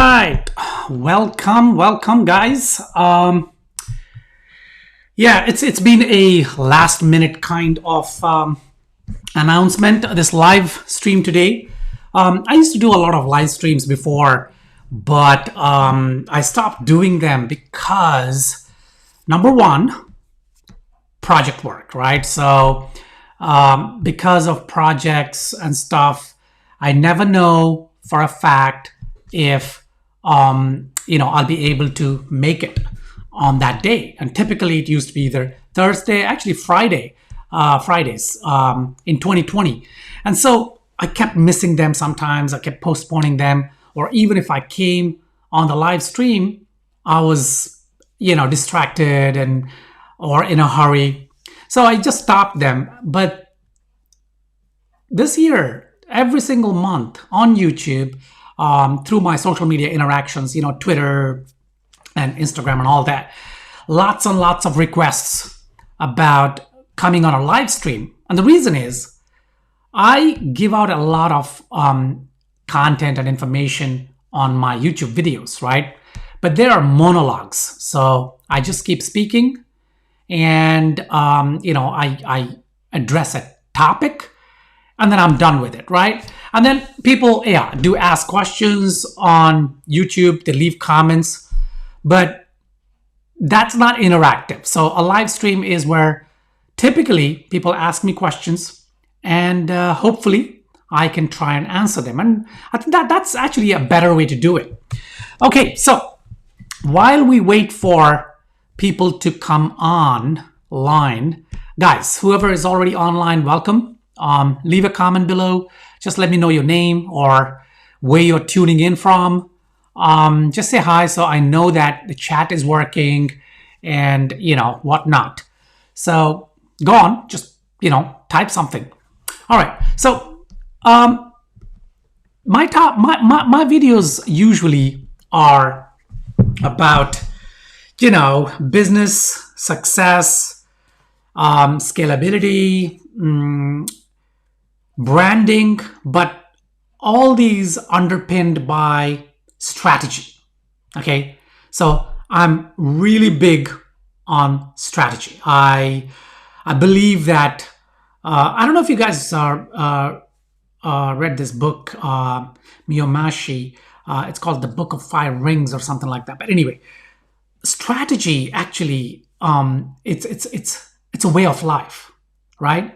right, welcome, guys. Yeah, it's been a last minute kind of announcement. This live stream today. I used to do a lot of live streams before, but I stopped doing them because number one, project work, right? So because of projects and stuff, I never know for a fact if I'll be able to make it on that day. And typically it used to be either Thursday, actually Fridays in 2020. And so I kept missing them sometimes. I kept postponing them. Or even if I came on the live stream, I was, distracted or in a hurry. So I just stopped them. But this year, every single month on YouTube, through my social media interactions, Twitter and Instagram and all that, lots and lots of requests about coming on a live stream. And the reason is I give out a lot of content and information on my YouTube videos, right? But there are monologues. So I just keep speaking and, I address a topic and then I'm done with it, right? And then people, do ask questions on YouTube. They leave comments, but that's not interactive. So a live stream is where typically people ask me questions and hopefully I can try and answer them. And I think that's actually a better way to do it. Okay, so while we wait for people to come online, guys, whoever is already online, welcome. Leave a comment below. Just let me know your name or where you're tuning in from. Just say hi so I know that the chat is working and, whatnot. So go on, just, type something. All right. So my videos usually are about, business, success, scalability, branding, but all these underpinned by strategy. Okay, so I'm really big on strategy. I believe that I don't know if you guys read this book, Miyomashi. It's called The Book of Five Rings or something like that. But anyway, strategy actually it's a way of life, right?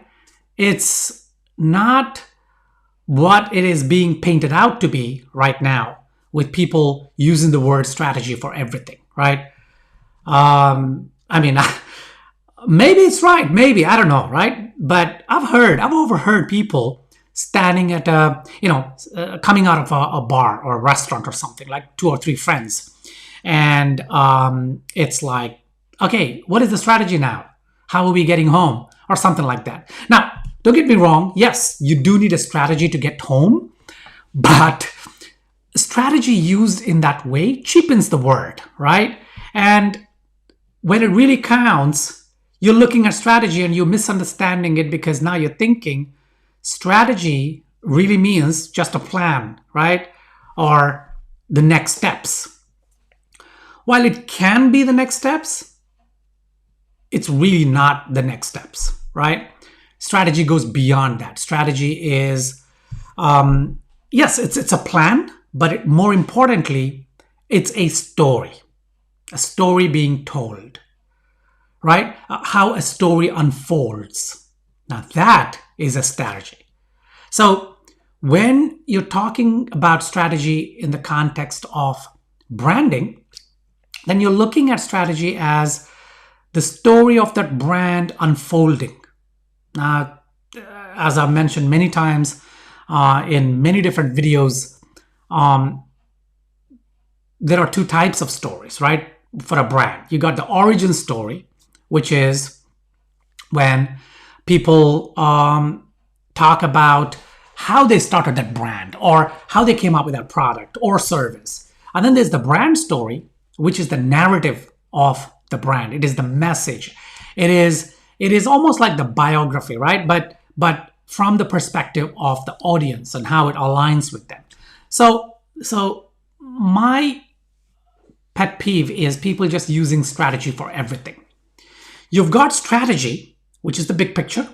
It's not what it is being painted out to be right now, with people using the word strategy for everything, right? Maybe it's right, maybe, I don't know, right? But I've overheard people standing at coming out of a bar or a restaurant or something, like 2 or 3 friends. And it's like, okay, what is the strategy now? How are we getting home? Or something like that. Now, don't get me wrong. Yes, you do need a strategy to get home, but strategy used in that way cheapens the word, right? And when it really counts, you're looking at strategy and you're misunderstanding it because now you're thinking strategy really means just a plan, right? Or the next steps. While it can be the next steps, it's really not the next steps, right? Strategy goes beyond that. Strategy is, yes, it's a plan, but more importantly, it's a story being told, right? How a story unfolds. Now that is a strategy. So when you're talking about strategy in the context of branding, then you're looking at strategy as the story of that brand unfolding. Now, as I've mentioned many times in many different videos, there are 2 types of stories, right? For a brand, you got the origin story, which is when people talk about how they started that brand or how they came up with that product or service. And then there's the brand story, which is the narrative of the brand. It is the message. It is almost like the biography, right? But from the perspective of the audience and how it aligns with them. So my pet peeve is people just using strategy for everything. You've got strategy, which is the big picture.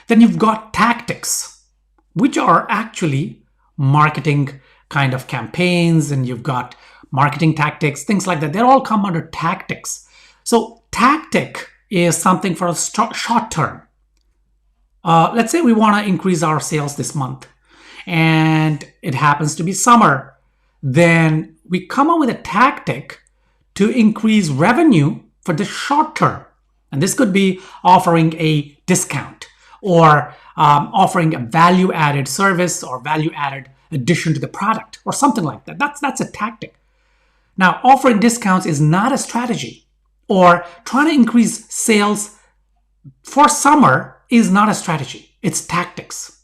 Then you've got tactics, which are actually marketing kind of campaigns, and you've got marketing tactics, things like that. They all come under tactics. So tactic is something for a short term. Let's say we want to increase our sales this month and it happens to be summer. Then we come up with a tactic to increase revenue for the short term. And this could be offering a discount or offering a value added service or value added addition to the product or something like that. That's a tactic. Now, offering discounts is not a strategy, or trying to increase sales for summer is not a strategy. It's tactics.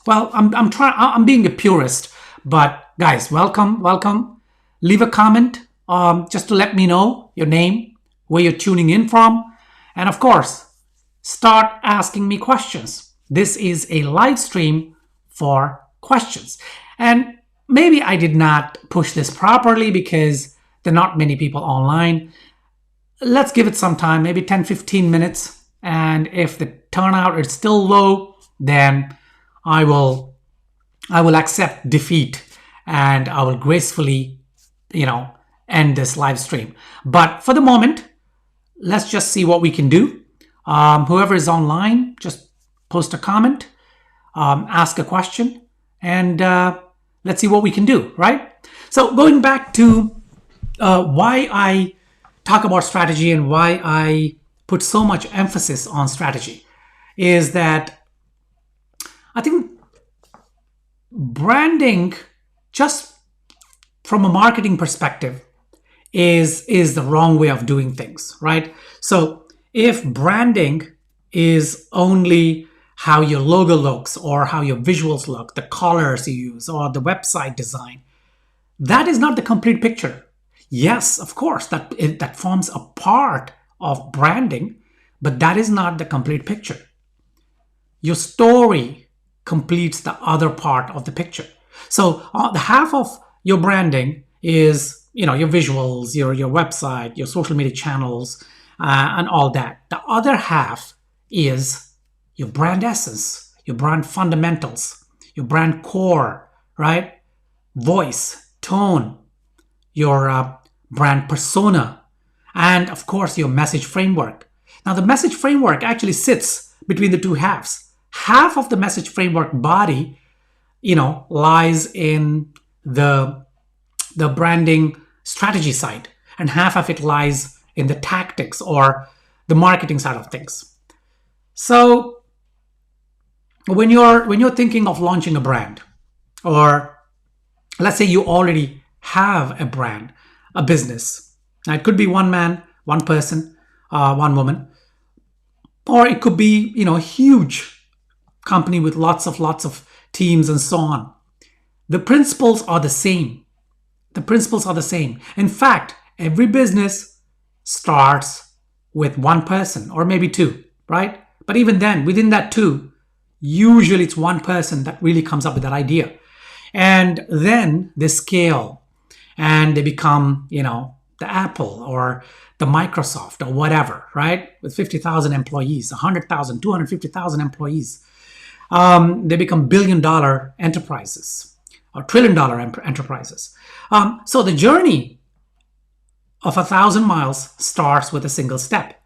Well, I'm being a purist, but guys, welcome. Leave a comment just to let me know your name, where you're tuning in from, and of course, start asking me questions. This is a live stream for questions. And maybe I did not push this properly because there are not many people online. Let's give it some time, maybe 10-15 minutes. And if the turnout is still low, then I will accept defeat and I will gracefully, end this live stream. But for the moment, let's just see what we can do. Whoever is online, just post a comment, ask a question, and let's see what we can do, right? So going back to why I talk about strategy and why I put so much emphasis on strategy is that I think branding, just from a marketing perspective, is the wrong way of doing things, right? So if branding is only how your logo looks or how your visuals look, the colors you use or the website design, that is not the complete picture. Yes, of course, that forms a part of branding, but that is not the complete picture. Your story completes the other part of the picture. So the half of your branding is, your visuals, your website, your social media channels, and all that. The other half is your brand essence, your brand fundamentals, your brand core, right? Voice, tone, your brand persona, and of course your message framework. Now the message framework actually sits between the two halves. Half of the message framework body, lies in the branding strategy side, and half of it lies in the tactics or the marketing side of things. So when you're thinking of launching a brand, or let's say you already have a brand, a business. Now it could be one man, one person, one woman, or it could be a huge company with lots of teams and so on. The principles are the same. In fact, every business starts with one person or maybe two, right? But even then, within that two, usually it's one person that really comes up with that idea. And then they scale and they become, the Apple or the Microsoft or whatever, right? With 50,000 employees, 100,000, 250,000 employees. They become billion-dollar enterprises or trillion-dollar enterprises. So the journey of 1,000 miles starts with a single step.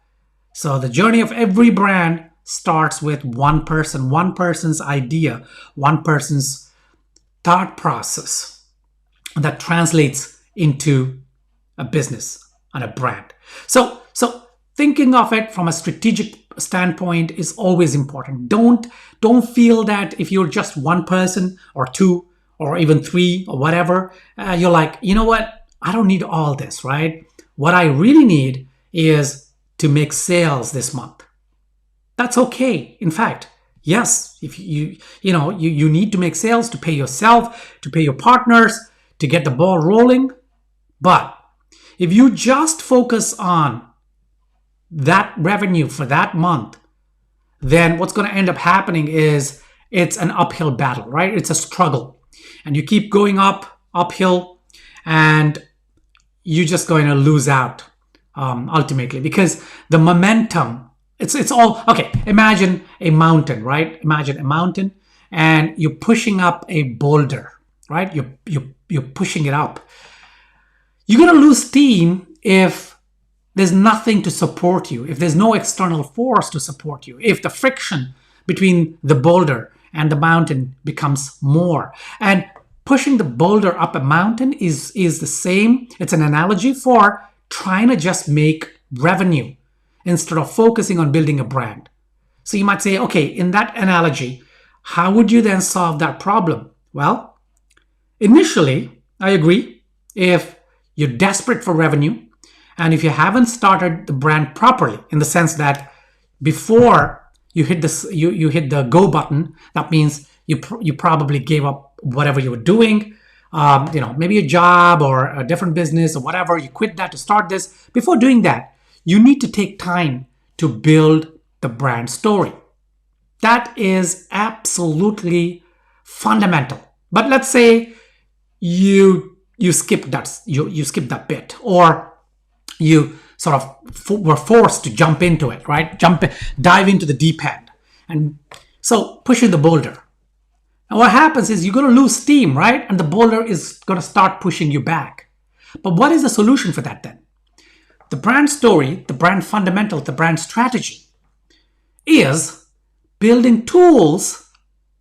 So the journey of every brand starts with one person, one person's idea, one person's thought process that translates into a business and a brand. So thinking of it from a strategic standpoint is always important. Don't feel that if you're just one person or two or even three or whatever, you're like, you know what? I don't need all this, right? What I really need is to make sales this month. That's okay. In fact, yes, if you need to make sales to pay yourself, to pay your partners, to get the ball rolling. But if you just focus on that revenue for that month, then what's going to end up happening is it's an uphill battle, right? It's a struggle. And you keep going uphill, and you're just going to lose out ultimately, because the momentum, it's all okay. Imagine a mountain, right? Imagine a mountain, and you're pushing up a boulder, right? You're pushing it up. You're going to lose steam if there's nothing to support you, if there's no external force to support you, if the friction between the boulder and the mountain becomes more. And pushing the boulder up a mountain is the same. It's an analogy for trying to just make revenue instead of focusing on building a brand. So you might say, okay, in that analogy, how would you then solve that problem? Well, initially, I agree. If you're desperate for revenue, and if you haven't started the brand properly, in the sense that before you hit this, you hit the go button, that means you probably gave up whatever you were doing, maybe a job or a different business or whatever. You quit that to start this. Before doing that, you need to take time to build the brand story. That is absolutely fundamental. But let's say you skip that bit, or you sort of were forced to jump into it, right? Dive into the deep end. And so pushing the boulder. And what happens is you're going to lose steam, right? And the boulder is going to start pushing you back. But what is the solution for that then? The brand story, the brand fundamentals, the brand strategy is building tools,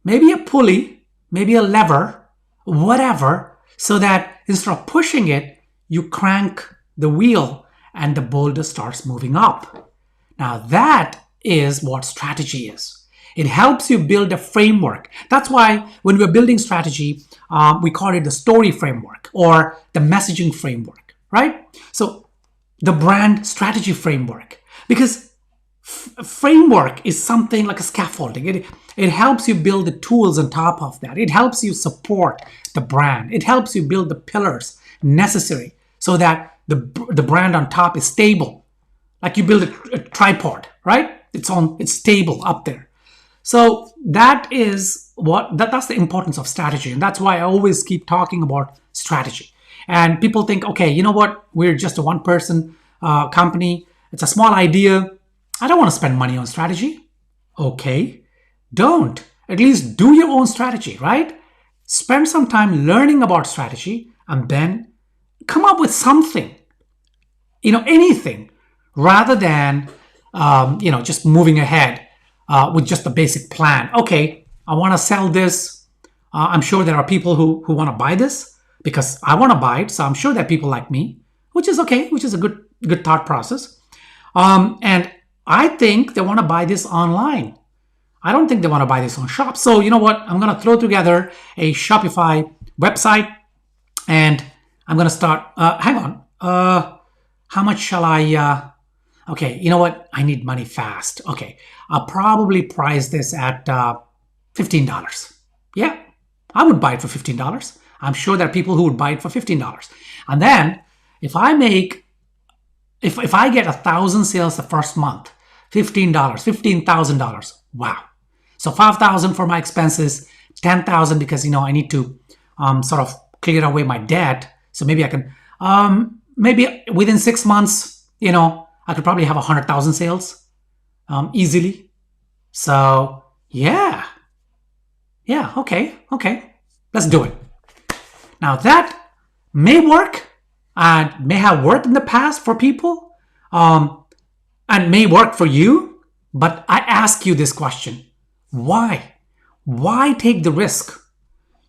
maybe a pulley, maybe a lever, whatever, so that instead of pushing it, you crank the wheel and the boulder starts moving up. Now that is what strategy is. It helps you build a framework. That's why when we're building strategy, we call it the story framework or the messaging framework, right? So the brand strategy framework, because framework is something like a scaffolding. It helps you build the tools on top of that. It helps you support the brand. It helps you build the pillars necessary so that the brand on top is stable. Like you build a tripod, right? It's stable up there. So that is that's the importance of strategy. And that's why I always keep talking about strategy. And people think, okay, you know what? We're just a one-person company. It's a small idea. I don't want to spend money on strategy. Okay, don't. At least do your own strategy, right? Spend some time learning about strategy and then come up with something, anything, rather than, just moving ahead with just a basic plan. Okay, I want to sell this. I'm sure there are people who want to buy this because I want to buy it. So I'm sure there are people like me, which is okay, which is a good thought process. And I think they want to buy this online. I don't think they want to buy this on shop. So you know what? I'm going to throw together a Shopify website and I'm going to start. Hang on. How much shall I? Okay, you know what? I need money fast. Okay, I'll probably price this at $15. Yeah, I would buy it for $15. I'm sure there are people who would buy it for $15. And then if I get 1,000 sales the first month, $15,000. Wow. So $5,000 for my expenses, $10,000 because I need to sort of clear away my debt. So maybe I can maybe within 6 months, I could probably have 100,000 sales easily. So yeah, okay, let's do it. Now that may work and may have worked in the past for people and may work for you, but I ask you this question. Why? Why take the risk?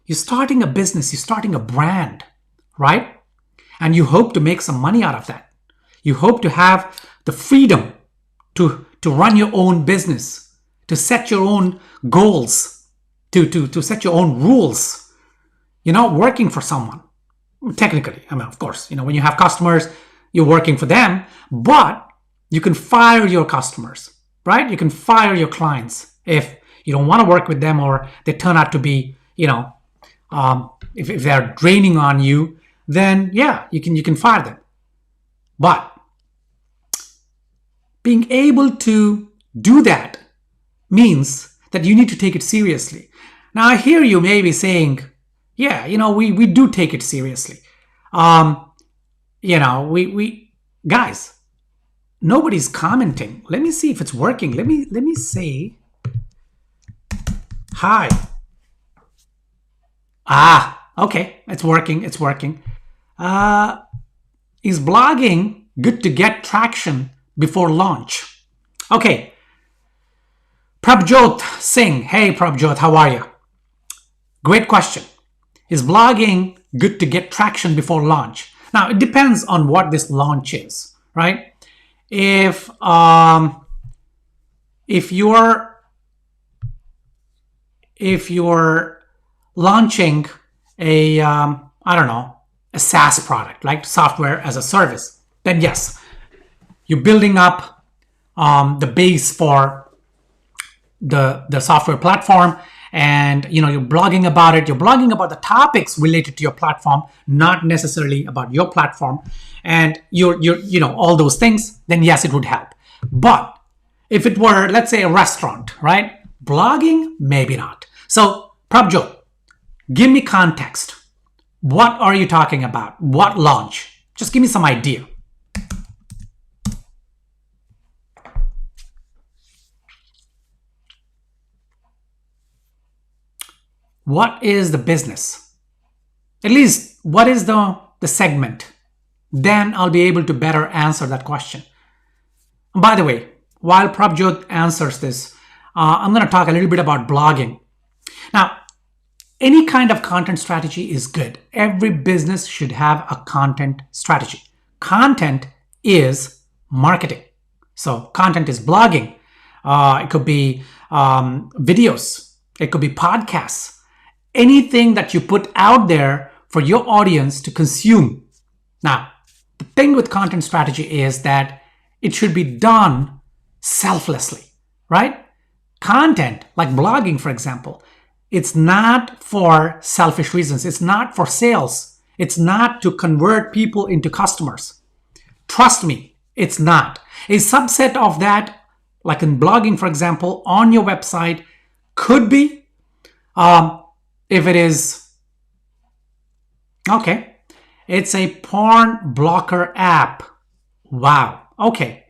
You're starting a business, you're starting a brand, right? And you hope to make some money out of that. You hope to have the freedom to run your own business, to set your own goals, to set your own rules. You're not working for someone, technically. I mean, of course, when you have customers, you're working for them, but you can fire your customers, right? You can fire your clients if you don't want to work with them or they turn out to be, if they're draining on you, then yeah, you can fire them. But being able to do that means that you need to take it seriously. Now I hear you maybe saying, yeah, we do take it seriously. We guys, nobody's commenting. Let me see if it's working. Let me say hi. Okay, it's working. It's working. Is blogging good to get traction before launch? Okay. Prabjot Singh. Hey, Prabjot, how are you? Great question. Is blogging good to get traction before launch? Now, it depends on what this launch is, right? If you're launching a a SaaS product, like software as a service, then yes, you're building up the base for the software platform, and you're blogging about it. You're blogging about the topics related to your platform, not necessarily about your platform, and you're all those things. Then yes, it would help. But if it were, let's say, a restaurant, right? Blogging, maybe not. So, Prabjot, give me context. What are you talking about? What launch? Just give me some idea. What is the business? At least, what is the segment? Then I'll be able to better answer that question. And by the way, while Prabjot answers this, I'm going to talk a little bit about blogging. Now, any kind of content strategy is good. Every business should have a content strategy. Content is marketing. So content is blogging. It could be videos. It could be podcasts. Anything that you put out there for your audience to consume. Now, the thing with content strategy is that it should be done selflessly, right? Content, like blogging, for example, it's not for selfish reasons. It's not for sales. It's not to convert people into customers. Trust me, it's not. A subset of that, like in blogging, for example, on your website could be, if it is, okay, it's a porn blocker app. Wow. Okay.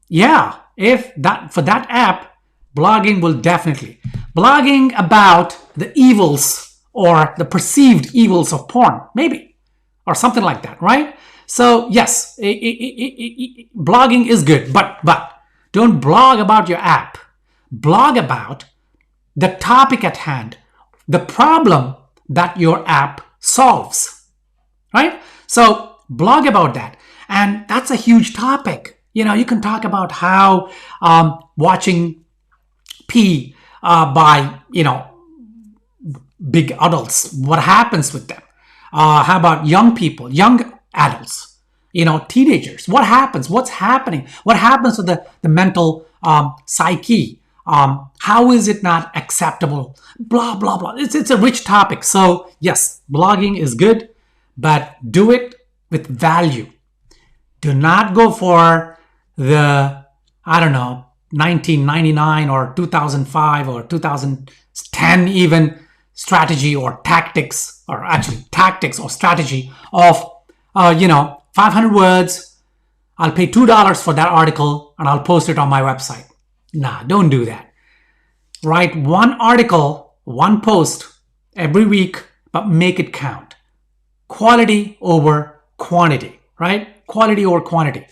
Yeah, if that, for that app, blogging will definitely. Blogging about the evils or the perceived evils of porn, maybe, or something like that, right? So yes, blogging is good, but don't blog about your app. Blog about the topic at hand, the problem that your app solves, right? So blog about that. And that's a huge topic. You can talk about how watching pee by, big adults, what happens with them. How about young people, young adults, teenagers? What happens? What's happening? What happens to the mental psyche? How is it not acceptable? Blah, blah, blah. It's a rich topic. So yes, blogging is good, but do it with value. Do not go for the, 1999 or 2005 or 2010 even strategy or tactics, or actually tactics or strategy of, 500 words. I'll pay $2 for that article and I'll post it on my website. Nah, don't do that. Write one article, one post every week, but make it count. Quality over quantity, right? Quality over quantity.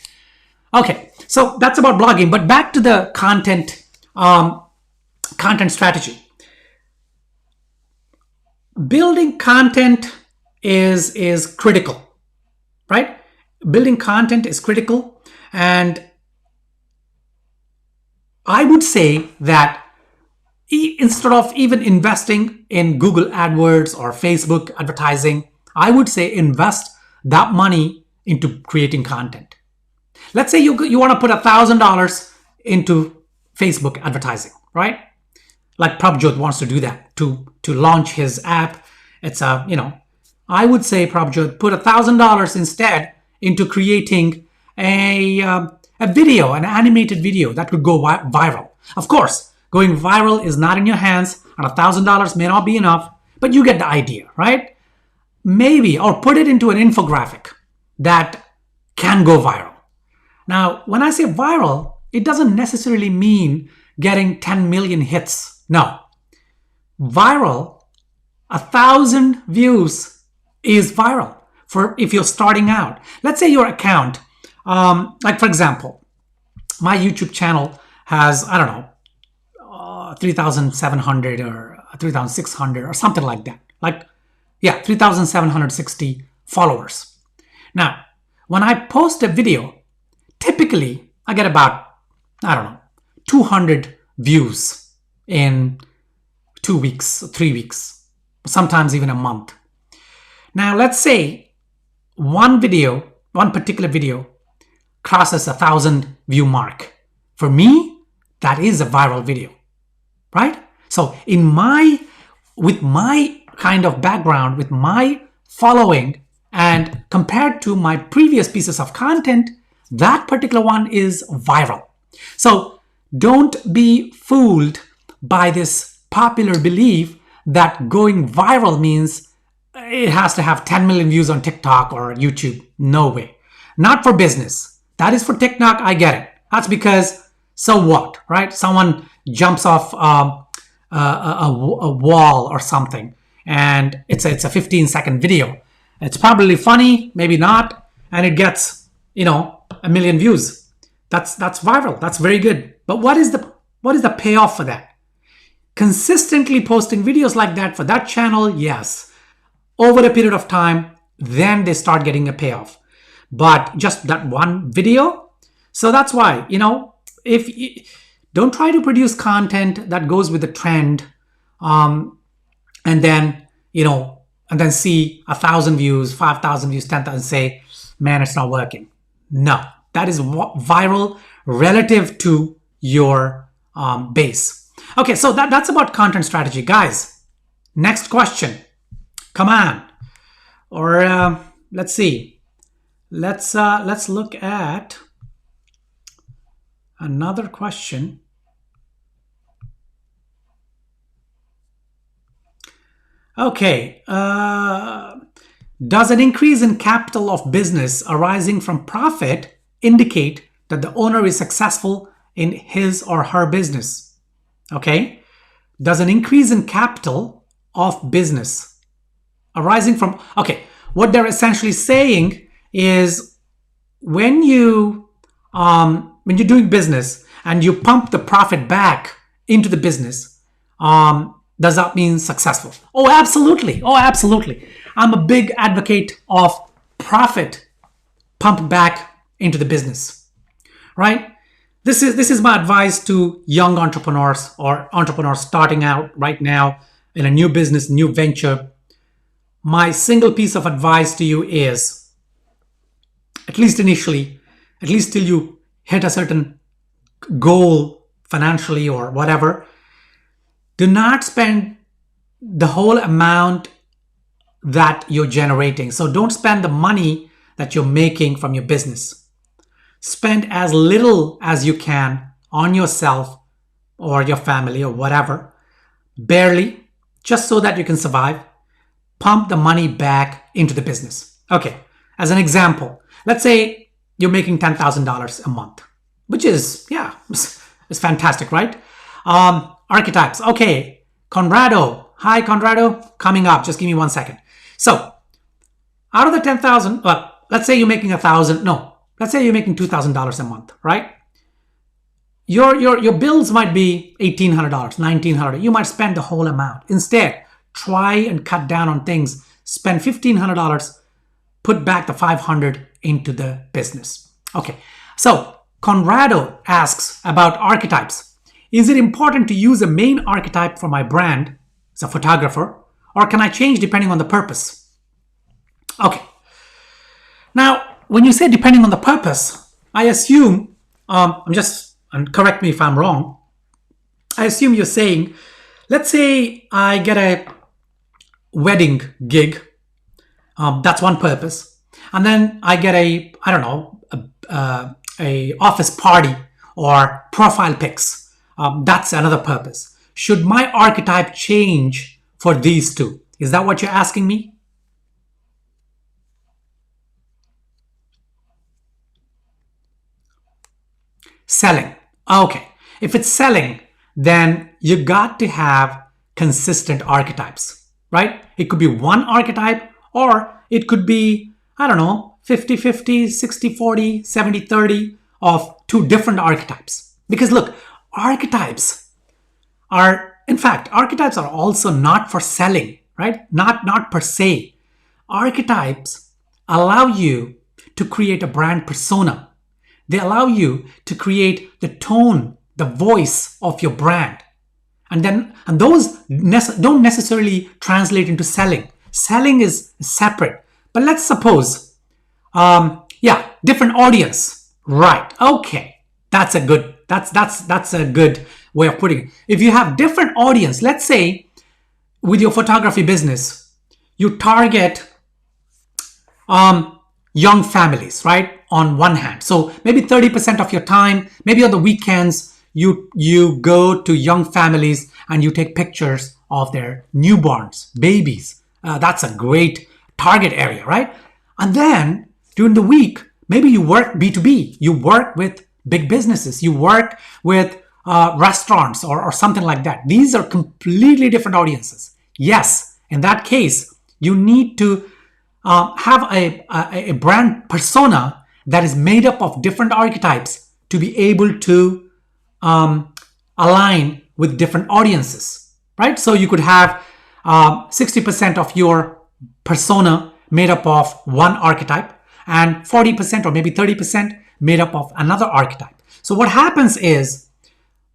Okay, so that's about blogging, but back to the content strategy. Building content is critical, right? Building content is critical, and I would say that instead of even investing in Google AdWords or Facebook advertising, I would say invest that money into creating content. Let's say you want to put $1,000 into Facebook advertising, right? Like Prabjot wants to do that to launch his app. It's I would say, Prabjot, put $1,000 instead into creating a video, an animated video that could go viral. Of course, going viral is not in your hands, and $1,000 may not be enough, but you get the idea, right? maybe, or put it into an infographic that can go viral. Now, when I say viral, it doesn't necessarily mean getting 10 million hits. No. Viral, 1,000 views is viral for if you're starting out. Let's say your account, like for example, my YouTube channel has, I don't know, 3,700 or 3,600 or something like that. Like, yeah, 3,760 followers. Now, when I post a video, typically I get about, I don't know, 200 views in 2 weeks, 3 weeks, sometimes even a month. Now, let's say one particular video crosses 1,000 view mark. For me, that is a viral video, right? So with my kind of background, with my following, and compared to my previous pieces of content, that particular one is viral. So don't be fooled by this popular belief that going viral means it has to have 10 million views on TikTok or YouTube. No way. Not for business. That is for TikTok. I get it. That's because, so what, right? Someone jumps off a wall or something, and it's a 15-second video. It's probably funny, maybe not, and it gets, 1 million views. That's viral. That's very good. But what is the payoff for that? Consistently posting videos like that for that channel, yes. Over a period of time, then they start getting a payoff. But just that one video. So that's why, don't try to produce content that goes with the trend, and then see 1,000 views, 5,000 views, 10,000, say, man, it's not working. No, that is viral relative to your base. Okay, so that's about content strategy, guys. Next question. Come on. Or let's see. Let's look at another question. Okay. Does an increase in capital of business arising from profit indicate that the owner is successful in his or her business? Okay. Does an increase in capital of business arising from, okay, what they're essentially saying is when you're doing business and you pump the profit back into the business, does that mean successful? Oh, absolutely. Oh, absolutely. I'm a big advocate of profit pumped back into the business, right? This is my advice to young entrepreneurs or entrepreneurs starting out right now in a new business, new venture. My single piece of advice to you is, at least initially, at least till you hit a certain goal financially or whatever, do not spend the whole amount that you're generating. So don't spend the money that you're making from your business. Spend as little as you can on yourself or your family or whatever, barely, just so that you can survive. Pump the money back into the business. Okay, as an example, let's say you're making $10,000 a month, which is, yeah, it's fantastic, right? Archetypes. Okay, Conrado. Hi, Conrado. Coming up. Just give me 1 second. So, out of the 10,000, well, let's say you're making let's say you're making $2,000 a month, right? Your bills might be $1,800, $1,900. You might spend the whole amount. Instead, try and cut down on things. Spend $1,500. Put back the $500 into the business. Okay. So, Conrado asks about archetypes. Is it important to use a main archetype for my brand as a photographer, or can I change depending on the purpose? Okay. Now, when you say depending on the purpose, I assume, and correct me if I'm wrong, I assume you're saying, let's say I get a wedding gig, that's one purpose, and then I get a office party or profile pics, that's another purpose. Should my archetype change for these two? Is that what you're asking me? Selling. Okay. If it's selling, then you got to have consistent archetypes, right? It could be one archetype, or it could be, I don't know, 50-50, 60-40, 70-30 of two different archetypes. Because look, archetypes archetypes are also not for selling, right? Not per se. Archetypes allow you to create a brand persona. They allow you to create the tone, the voice of your brand. And those don't necessarily translate into selling. Selling is separate. But let's suppose, different audience. Right. Okay. That's a good way of putting it. If you have different audience, let's say with your photography business, you target young families, right? On one hand. So maybe 30% of your time, maybe on the weekends, you go to young families and you take pictures of their newborns, babies. That's a great target area, right? And then during the week, maybe you work B2B. You work with big businesses. You work with restaurants or something like that. These are completely different audiences. Yes, in that case, you need to have a brand persona that is made up of different archetypes to be able to align with different audiences, right? So you could have 60% of your persona made up of one archetype and 40% or maybe 30% made up of another archetype. So what happens is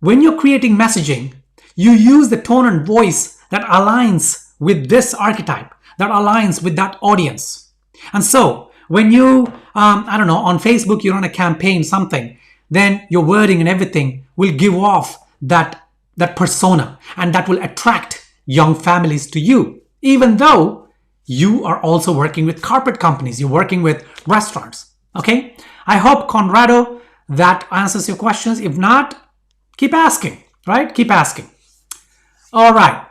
when you're creating messaging, you use the tone and voice that aligns with this archetype, that aligns with that audience. And so when you, on Facebook, you run a campaign, something, then your wording and everything will give off that persona, and that will attract young families to you, even though you are also working with corporate companies, you're working with restaurants. Okay? I hope, Conrado, that answers your questions. If not, keep asking, right? Keep asking. All right.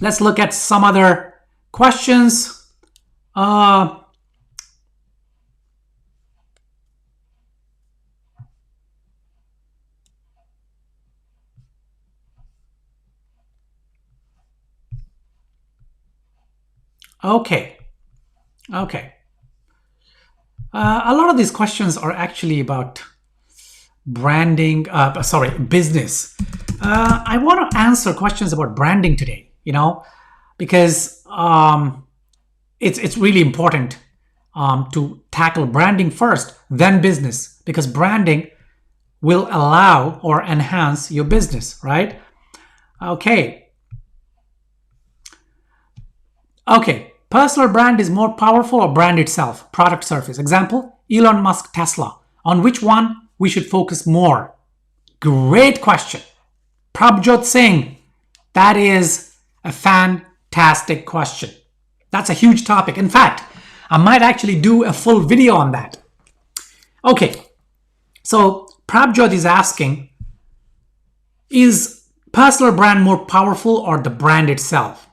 Let's look at some other questions. Okay. A lot of these questions are actually about branding, business. I want to answer questions about branding today, because it's really important to tackle branding first, then business, because branding will allow or enhance your business, right? Okay. Personal brand is more powerful or brand itself, product, service. Example, Elon Musk, Tesla. On which one we should focus more? Great question. Prabhjot Singh, that is a fantastic question. That's a huge topic. In fact, I might actually do a full video on that. Okay, so Prabhjot is asking, is personal brand more powerful or the brand itself?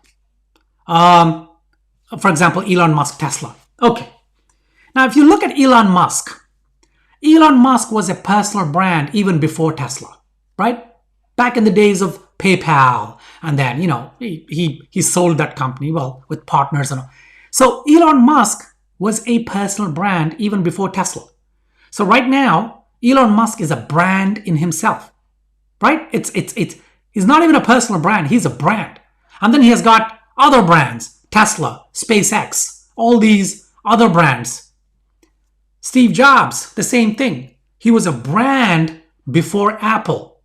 For example, Elon Musk, Tesla. Okay. Now, if you look at Elon Musk was a personal brand even before Tesla, right? Back in the days of PayPal, and then, he sold that company, with partners and all. So Elon Musk was a personal brand even before Tesla. So right now, Elon Musk is a brand in himself, right? He's not even a personal brand. He's a brand. And then he has got other brands. Tesla, SpaceX, all these other brands. Steve Jobs, the same thing. He was a brand before Apple.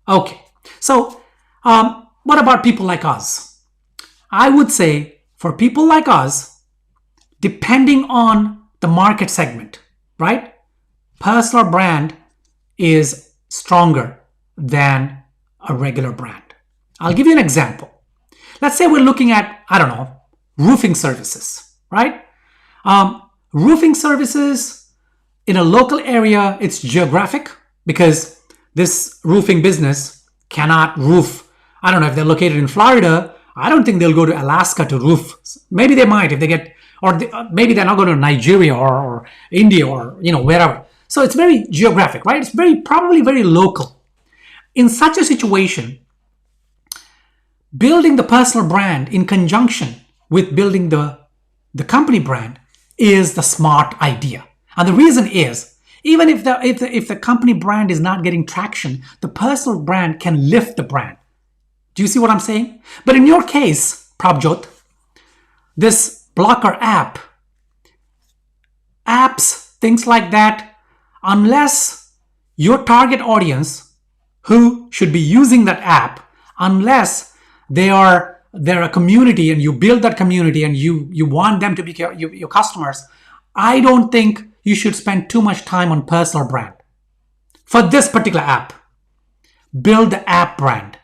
Okay, so what about people like us? I would say for people like us, depending on the market segment, right? Personal brand is stronger than a regular brand. I'll give you an example. Let's say we're looking at, roofing services, right? Roofing services in a local area, it's geographic because this roofing business cannot roof. I don't know if they're located in Florida. I don't think they'll go to Alaska to roof. Maybe they might if they get, maybe they're not going to Nigeria or India or, wherever. So it's very geographic, right? It's probably very local. In such a situation, building the personal brand in conjunction with building the company brand is the smart idea. And the reason is, even if the company brand is not getting traction, the personal brand can lift the brand. Do you see what I'm saying? But in your case, Prabjot, this blocker apps, things like that, unless your target audience who should be using that app, unless they're a community and you build that community and you want them to be your customers, I don't think you should spend too much time on personal brand. For this particular app, build the app brand.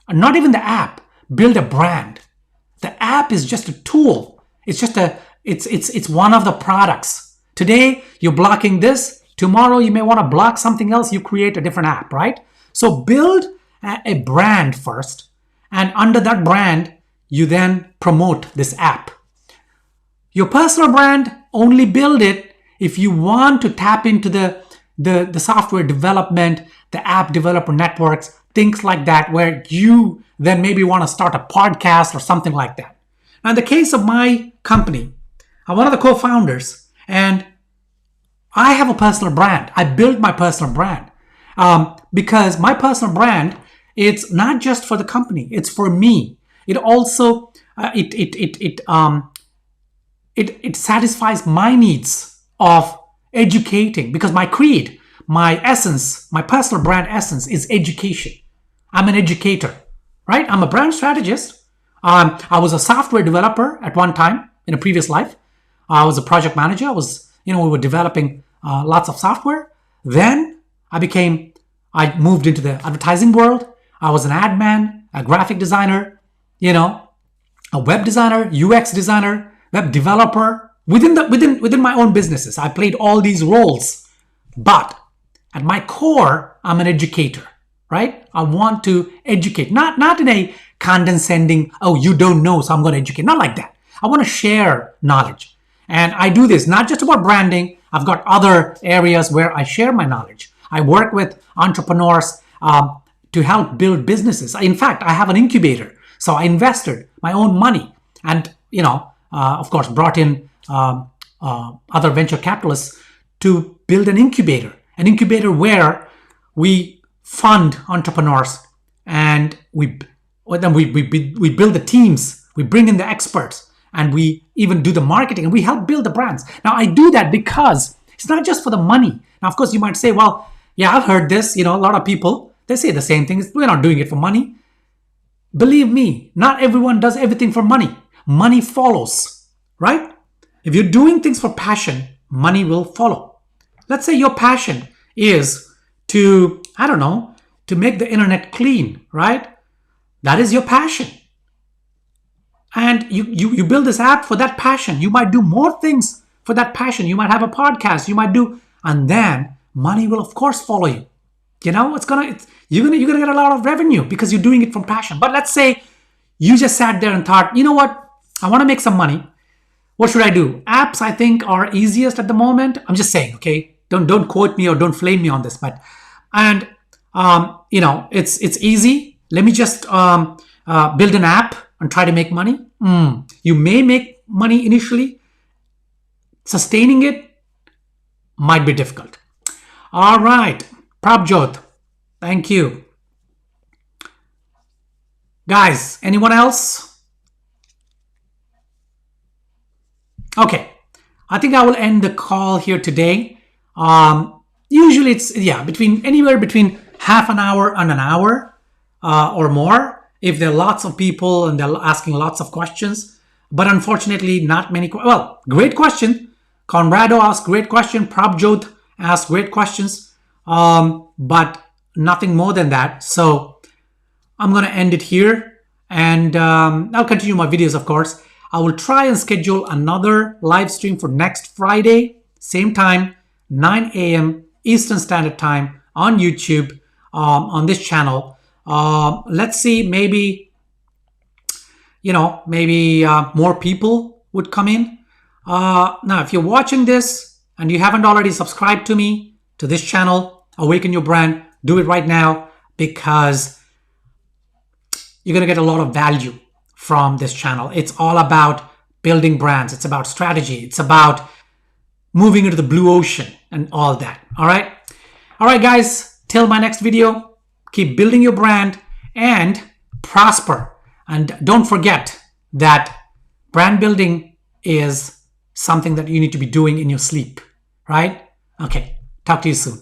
And not even the app, build a brand. The app is just a tool. It's just it's one of the products. Today, you're blocking this. Tomorrow, you may want to block something else. You create a different app, right? So build a brand first. And under that brand, you then promote this app. Your personal brand, only build it if you want to tap into the software development, the app developer networks, things like that, where you then maybe want to start a podcast or something like that. Now, in the case of my company, I'm one of the co-founders, and I have a personal brand. I built my personal brand because my personal brand, it's not just for the company, it's for me. It also it satisfies my needs of educating, because my creed, my essence, my personal brand essence is education. I'm an educator, right? I'm a brand strategist. I was a software developer at one time in a previous life. I was a project manager. We were developing lots of software. Then I moved into the advertising world. I was an ad man, a graphic designer, a web designer, UX designer, web developer. Within my own businesses, I played all these roles. But at my core, I'm an educator, right? I want to educate, not in a condescending, oh, you don't know, so I'm going to educate. Not like that. I want to share knowledge. And I do this not just about branding. I've got other areas where I share my knowledge. I work with entrepreneurs to help build businesses. In fact, I have an incubator. So I invested my own money and, of course, brought in other venture capitalists to build an incubator where we fund entrepreneurs and we build the teams, we bring in the experts, and we even do the marketing and we help build the brands. Now, I do that because it's not just for the money. Now, of course, you might say, well, yeah, I've heard this. A lot of people, they say the same thing. We're not doing it for money. Believe me, not everyone does everything for money. Money follows, right? If you're doing things for passion, money will follow. Let's say your passion is to make the internet clean, right? That is your passion. And you build this app for that passion. You might do more things for that passion. You might have a podcast. And then money will of course follow you. You're gonna get a lot of revenue because you're doing it from passion. But let's say you just sat there and thought, you know what? I want to make some money. What should I do? Apps, I think, are easiest at the moment. I'm just saying, okay? Don't quote me or don't flame me on this. It's easy. Let me just build an app and try to make money. You may make money initially. Sustaining it might be difficult. All right, Prabjot, thank you. Guys, anyone else? Okay, I think I will end the call here today. Usually it's anywhere between half an hour and an hour or more if there are lots of people and they're asking lots of questions. But unfortunately, not many. Great question. Conrado asked great question. Prabjot asked great questions, but nothing more than that. So I'm going to end it here, and I'll continue my videos, of course. I will try and schedule another live stream for next Friday, same time, 9 a.m. Eastern Standard Time on YouTube, on this channel. Let's see, maybe more people would come in. Now, if you're watching this and you haven't already subscribed to me, to this channel, Awaken Your Brand, do it right now, because you're going to get a lot of value from this channel. It's all about building brands. It's about strategy. It's about moving into the blue ocean and all that. All right. All right, guys, till my next video, keep building your brand and prosper. And don't forget that brand building is something that you need to be doing in your sleep, right? Okay. Talk to you soon.